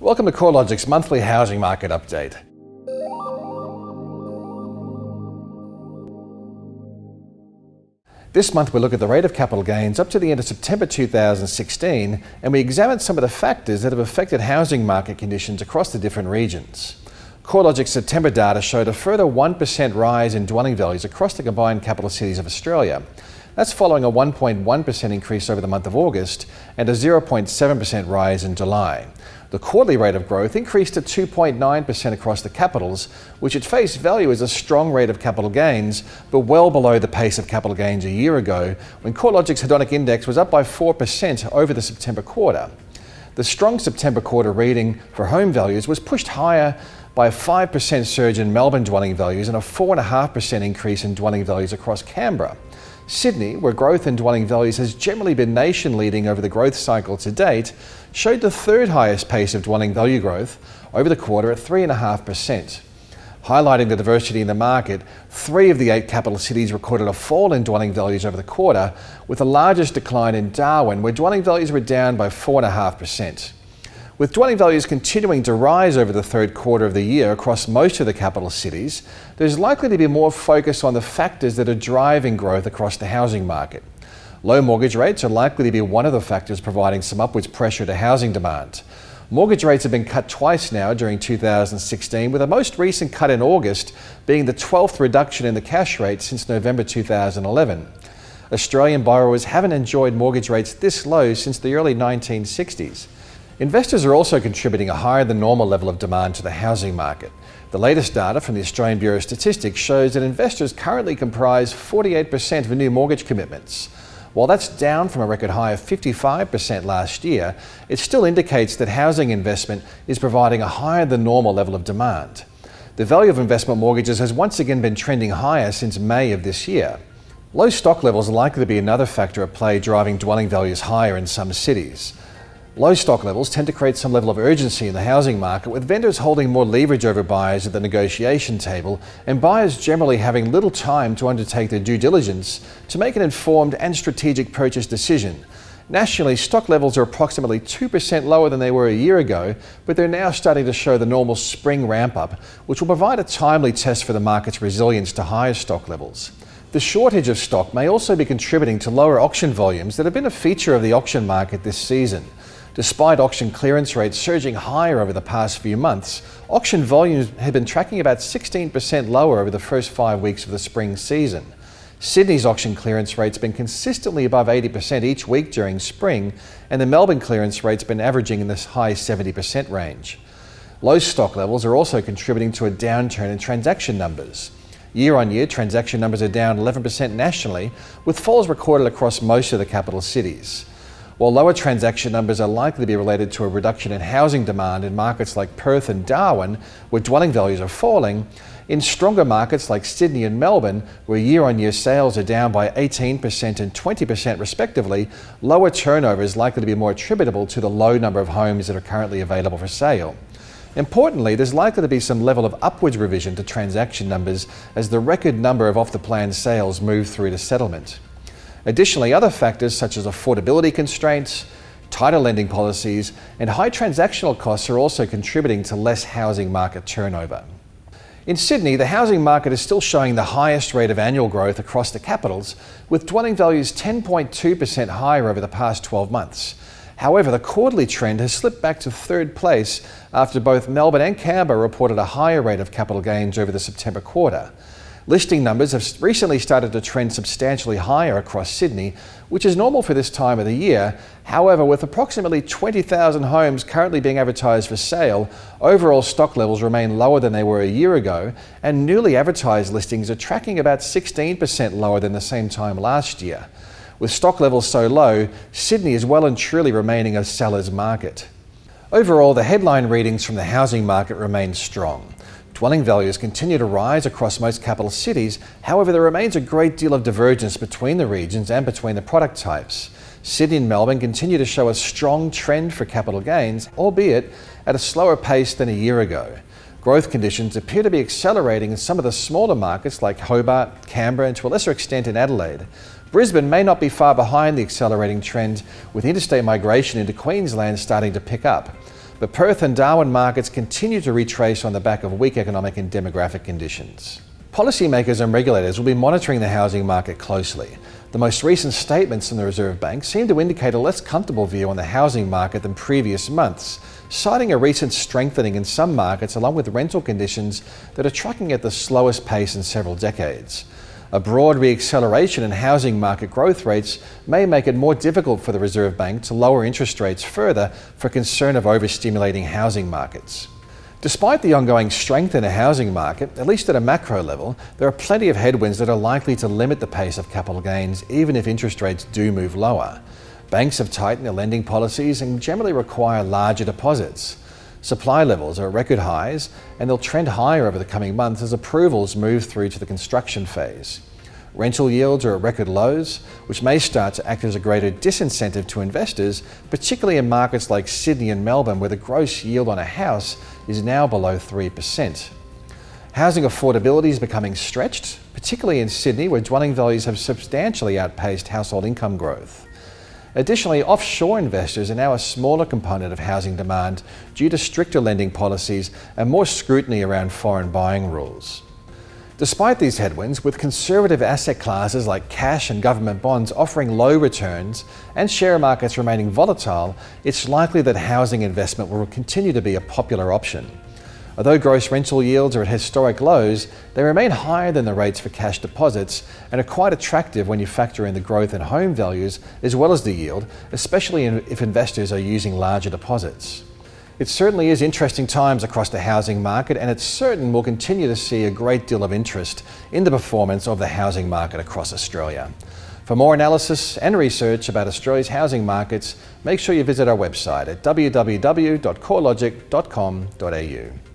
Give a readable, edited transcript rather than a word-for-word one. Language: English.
Welcome to CoreLogic's monthly housing market update. This month we look at the rate of capital gains up to the end of September 2016, and we examine some of the factors that have affected housing market conditions across the different regions. CoreLogic's September data showed a further 1% rise in dwelling values across the combined capital cities of Australia. That's following a 1.1% increase over the month of August and a 0.7% rise in July. The quarterly rate of growth increased to 2.9% across the capitals, which at face value is a strong rate of capital gains, but well below the pace of capital gains a year ago, when CoreLogic's Hedonic index was up by 4% over the September quarter. The strong September quarter reading for home values was pushed higher by a 5% surge in Melbourne dwelling values and a 4.5% increase in dwelling values across Canberra. Sydney, where growth in dwelling values has generally been nation-leading over the growth cycle to date, showed the third highest pace of dwelling value growth over the quarter at 3.5%. Highlighting the diversity in the market, 3 of the 8 capital cities recorded a fall in dwelling values over the quarter, with the largest decline in Darwin, where dwelling values were down by 4.5%. With dwelling values continuing to rise over the third quarter of the year across most of the capital cities, there's likely to be more focus on the factors that are driving growth across the housing market. Low mortgage rates are likely to be one of the factors providing some upwards pressure to housing demand. Mortgage rates have been cut twice now during 2016, with the most recent cut in August being the 12th reduction in the cash rate since November 2011. Australian borrowers haven't enjoyed mortgage rates this low since the early 1960s. Investors are also contributing a higher than normal level of demand to the housing market. The latest data from the Australian Bureau of Statistics shows that investors currently comprise 48% of new mortgage commitments. While that's down from a record high of 55% last year, it still indicates that housing investment is providing a higher than normal level of demand. The value of investment mortgages has once again been trending higher since May of this year. Low stock levels are likely to be another factor at play driving dwelling values higher in some cities. Low stock levels tend to create some level of urgency in the housing market, with vendors holding more leverage over buyers at the negotiation table and buyers generally having little time to undertake their due diligence to make an informed and strategic purchase decision. Nationally, stock levels are approximately 2% lower than they were a year ago, but they're now starting to show the normal spring ramp-up, which will provide a timely test for the market's resilience to higher stock levels. The shortage of stock may also be contributing to lower auction volumes that have been a feature of the auction market this season. Despite auction clearance rates surging higher over the past few months, auction volumes have been tracking about 16% lower over the first 5 weeks of the spring season. Sydney's auction clearance rate's been consistently above 80% each week during spring, and the Melbourne clearance rate's been averaging in this high 70% range. Low stock levels are also contributing to a downturn in transaction numbers. Year on year, transaction numbers are down 11% nationally, with falls recorded across most of the capital cities. While lower transaction numbers are likely to be related to a reduction in housing demand in markets like Perth and Darwin, where dwelling values are falling, in stronger markets like Sydney and Melbourne, where year-on-year sales are down by 18% and 20% respectively, lower turnover is likely to be more attributable to the low number of homes that are currently available for sale. Importantly, there's likely to be some level of upwards revision to transaction numbers as the record number of off-the-plan sales move through to settlement. Additionally, other factors such as affordability constraints, tighter lending policies, and high transactional costs are also contributing to less housing market turnover. In Sydney, the housing market is still showing the highest rate of annual growth across the capitals, with dwelling values 10.2% higher over the past 12 months. However, the quarterly trend has slipped back to third place after both Melbourne and Canberra reported a higher rate of capital gains over the September quarter. Listing numbers have recently started to trend substantially higher across Sydney, which is normal for this time of the year. However, with approximately 20,000 homes currently being advertised for sale, overall stock levels remain lower than they were a year ago, and newly advertised listings are tracking about 16% lower than the same time last year. With stock levels so low, Sydney is well and truly remaining a seller's market. Overall, the headline readings from the housing market remain strong. Dwelling values continue to rise across most capital cities. However, there remains a great deal of divergence between the regions and between the product types. Sydney and Melbourne continue to show a strong trend for capital gains, albeit at a slower pace than a year ago. Growth conditions appear to be accelerating in some of the smaller markets like Hobart, Canberra, and to a lesser extent in Adelaide. Brisbane may not be far behind the accelerating trend, with interstate migration into Queensland starting to pick up. but Perth and Darwin markets continue to retrace on the back of weak economic and demographic conditions. Policymakers and regulators will be monitoring the housing market closely. The most recent statements from the Reserve Bank seem to indicate a less comfortable view on the housing market than previous months, citing a recent strengthening in some markets along with rental conditions that are tracking at the slowest pace in several decades. A broad re-acceleration in housing market growth rates may make it more difficult for the Reserve Bank to lower interest rates further for concern of overstimulating housing markets. Despite the ongoing strength in the housing market, at least at a macro level, there are plenty of headwinds that are likely to limit the pace of capital gains even if interest rates do move lower. Banks have tightened their lending policies and generally require larger deposits. Supply levels are at record highs and they'll trend higher over the coming months as approvals move through to the construction phase. Rental yields are at record lows, which may start to act as a greater disincentive to investors, particularly in markets like Sydney and Melbourne, where the gross yield on a house is now below 3%. Housing affordability is becoming stretched, particularly in Sydney, where dwelling values have substantially outpaced household income growth. Additionally, offshore investors are now a smaller component of housing demand due to stricter lending policies and more scrutiny around foreign buying rules. Despite these headwinds, with conservative asset classes like cash and government bonds offering low returns and share markets remaining volatile, it's likely that housing investment will continue to be a popular option. Although gross rental yields are at historic lows, they remain higher than the rates for cash deposits and are quite attractive when you factor in the growth in home values as well as the yield, especially if investors are using larger deposits. It certainly is interesting times across the housing market, and it's certain we'll continue to see a great deal of interest in the performance of the housing market across Australia. For more analysis and research about Australia's housing markets, make sure you visit our website at www.corelogic.com.au.